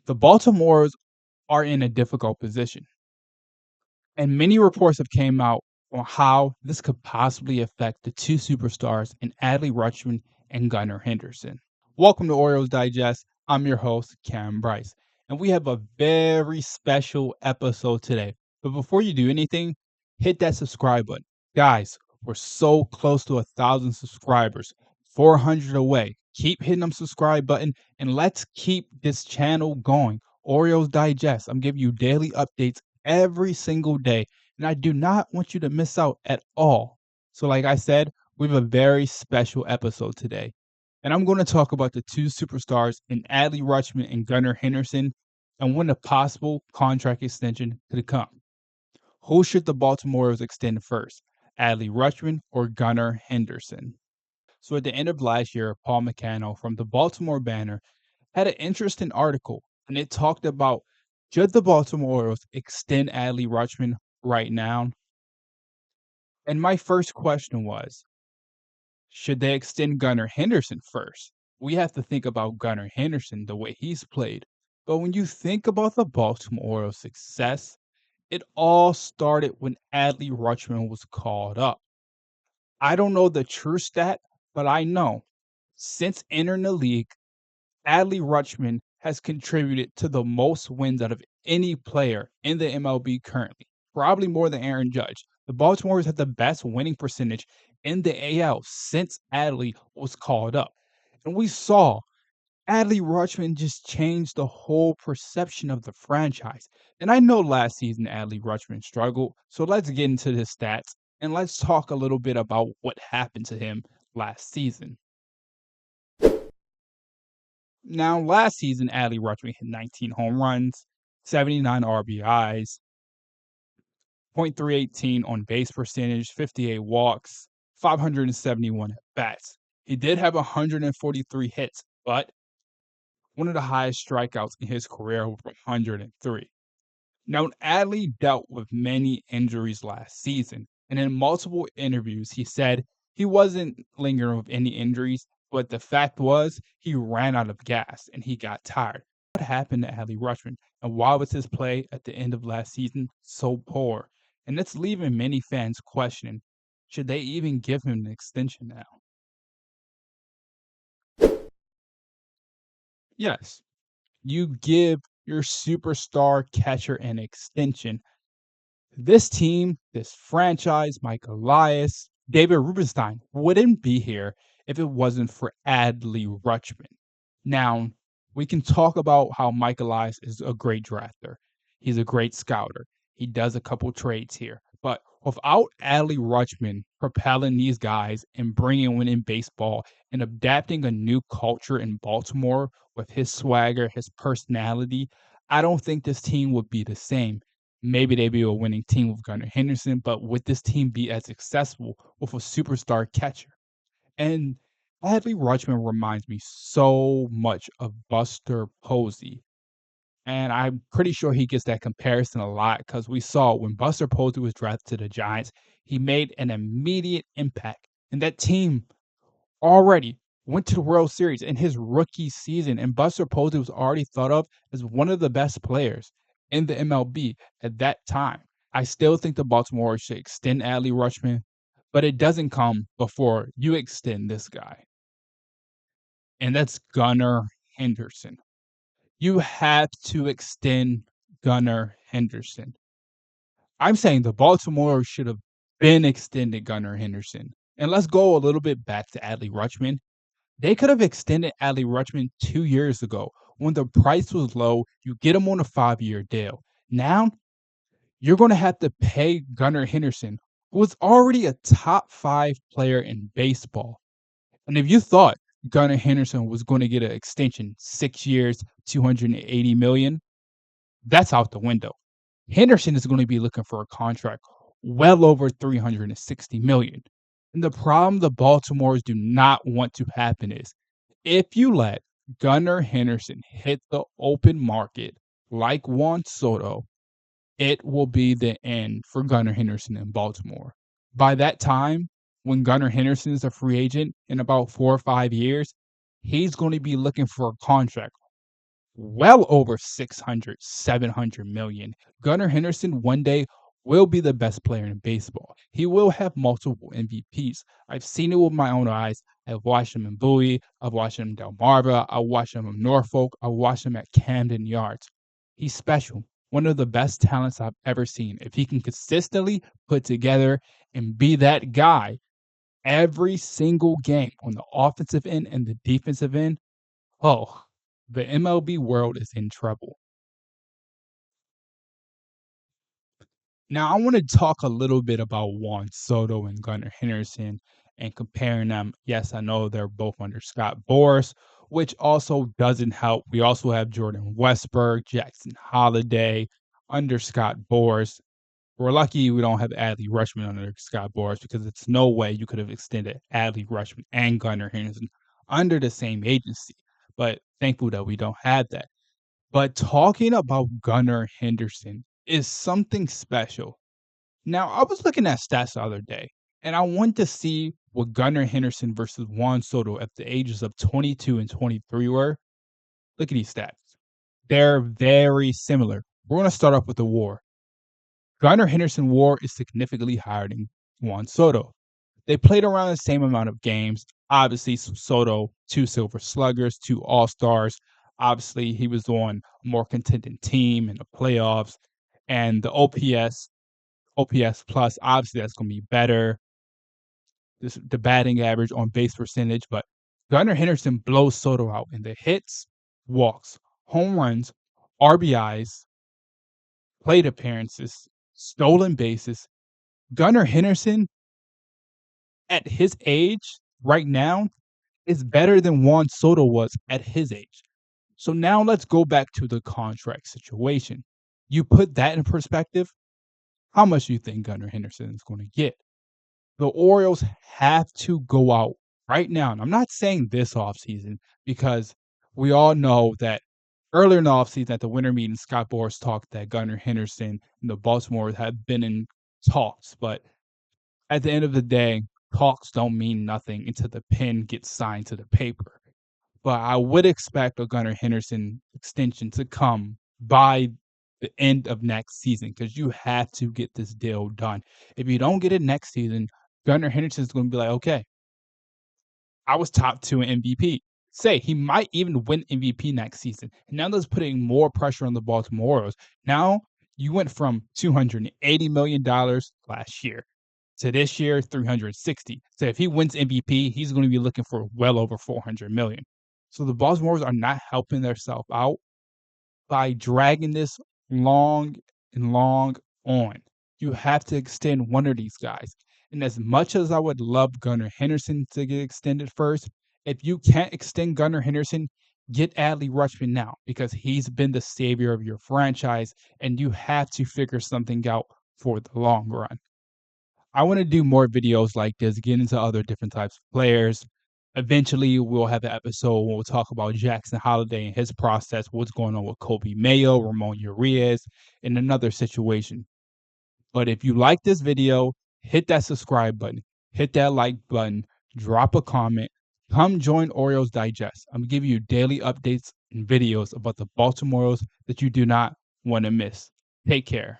The Baltimores are in a difficult position, and many reports have came out on how this could possibly affect the two superstars in Adley Rutschman and Gunnar Henderson. Welcome to Orioles Digest. I'm your host, Kam Brice, and we have a very special episode today. But before you do anything, hit that subscribe button. Guys, we're so close to 1,000 subscribers, 400 away. Keep hitting them subscribe button, and let's keep this channel going. Orioles Digest. I'm giving you daily updates every single day, and I do not want you to miss out at all. So, like I said, we have a very special episode today, and I'm going to talk about the two superstars in Adley Rutschman and Gunnar Henderson, and when a possible contract extension could come. Who should the Baltimore Orioles extend first, Adley Rutschman or Gunnar Henderson? So, at the end of last year, Paul McCannell from the Baltimore Banner had an interesting article, and it talked about, should the Baltimore Orioles extend Adley Rutschman right now? And my first question was, should they extend Gunnar Henderson first? We have to think about Gunnar Henderson, the way he's played. But when you think about the Baltimore Orioles' success, it all started when Adley Rutschman was called up. I don't know the true stat, but I know since entering the league, Adley Rutschman has contributed to the most wins out of any player in the MLB currently, probably more than Aaron Judge. The Baltimore's had the best winning percentage in the AL since Adley was called up. And we saw Adley Rutschman just changed the whole perception of the franchise. And I know last season Adley Rutschman struggled, so let's get into his stats and let's talk a little bit about what happened to him last season. Now, last season, Adley Rutschman hit 19 home runs, 79 RBIs, .318 on base percentage, 58 walks, 571 at-bats. He did have 143 hits, but one of the highest strikeouts in his career with 103. Now, Adley dealt with many injuries last season, and in multiple interviews, he said he wasn't lingering with any injuries, but the fact was he ran out of gas and he got tired. What happened to Adley Rutschman, and why was his play at the end of last season so poor? And it's leaving many fans questioning, should they even give him an extension now? Yes, you give your superstar catcher an extension. This team, this franchise, Mike Elias, David Rubenstein wouldn't be here if it wasn't for Adley Rutschman. Now, we can talk about how Mike Elias is a great drafter. He's a great scouter. He does a couple trades here. But without Adley Rutschman propelling these guys and bringing winning baseball and adapting a new culture in Baltimore with his swagger, his personality, I don't think this team would be the same. Maybe they'd be a winning team with Gunnar Henderson, but would this team be as successful with a superstar catcher? And Adley Rutschman reminds me so much of Buster Posey. And I'm pretty sure he gets that comparison a lot because we saw when Buster Posey was drafted to the Giants, he made an immediate impact. And that team already went to the World Series in his rookie season. And Buster Posey was already thought of as one of the best players in the MLB at that time. I still think the Baltimore should extend Adley Rutschman, but it doesn't come before you extend this guy. And that's Gunnar Henderson. You have to extend Gunnar Henderson. I'm saying the Baltimore should have been extended Gunnar Henderson. And let's go a little bit back to Adley Rutschman. They could have extended Adley Rutschman 2 years ago when the price was low. You get him on a 5-year deal. Now, you're going to have to pay Gunnar Henderson, who was already a top 5 player in baseball. And if you thought Gunnar Henderson was going to get an extension, 6 years, $280 million, that's out the window. Henderson is going to be looking for a contract well over $360 million. And the problem the Baltimores do not want to happen is if you let Gunnar Henderson hit the open market like Juan Soto, it will be the end for Gunnar Henderson in Baltimore. By that time, when Gunnar Henderson is a free agent in about 4 or 5 years, he's going to be looking for a contract well over 600, 700 million. Gunnar Henderson one day will be the best player in baseball. He will have multiple MVPs. I've seen it with my own eyes. I've watched him in Bowie. I've watched him in Delmarva. I watched him in Norfolk. I watched him at Camden Yards. He's special. One of the best talents I've ever seen. If he can consistently put together and be that guy every single game on the offensive end and the defensive end, oh, the MLB world is in trouble. Now, I want to talk a little bit about Juan Soto and Gunnar Henderson and comparing them. Yes, I know they're both under Scott Boras, which also doesn't help. We also have Jordan Westburg, Jackson Holliday under Scott Boras. We're lucky we don't have Adley Rutschman under Scott Boras because it's no way you could have extended Adley Rutschman and Gunnar Henderson under the same agency. But thankful that we don't have that. But talking about Gunnar Henderson is something special. Now, I was looking at stats the other day, and I want to see what Gunnar Henderson versus Juan Soto at the ages of 22 and 23 were. Look at these stats. They're very similar. We're going to start off with the WAR. Gunnar Henderson WAR is significantly higher than Juan Soto. They played around the same amount of games. Obviously, Soto, 2 Silver Sluggers, 2 All-Stars. Obviously, he was on a more contending team in the playoffs. And the OPS plus, obviously, that's going to be better. The batting average on base percentage. But Gunnar Henderson blows Soto out in the hits, walks, home runs, RBIs, plate appearances, stolen bases. Gunnar Henderson at his age right now is better than Juan Soto was at his age. So now let's go back to the contract situation. You put that in perspective, how much do you think Gunnar Henderson is going to get? The Orioles have to go out right now. And I'm not saying this offseason because we all know that earlier in the offseason at the winter meeting, Scott Boras talked that Gunnar Henderson and the Baltimore had been in talks. But at the end of the day, talks don't mean nothing until the pen gets signed to the paper. But I would expect a Gunnar Henderson extension to come by the end of next season because you have to get this deal done. If you don't get it next season, Gunnar Henderson is going to be like, okay, I was top 2 in MVP. Say he might even win MVP next season. And now that's putting more pressure on the Baltimore Orioles. Now you went from $280 million last year to this year 360. So if he wins MVP, he's going to be looking for well over 400 million. So the Baltimore Orioles are not helping themselves out by dragging this long and long on. You have to extend one of these guys. And as much as I would love Gunnar Henderson to get extended first, if you can't extend Gunnar Henderson, get Adley Rutschman now because he's been the savior of your franchise and you have to figure something out for the long run. I want to do more videos like this, get into other different types of players. Eventually, we'll have an episode where we'll talk about Jackson Holliday and his process, what's going on with Kobe Mayo, Ramon Urias, in another situation. But if you like this video, hit that subscribe button, hit that like button, drop a comment, come join Orioles Digest. I'm giving you daily updates and videos about the Baltimore Orioles that you do not want to miss. Take care.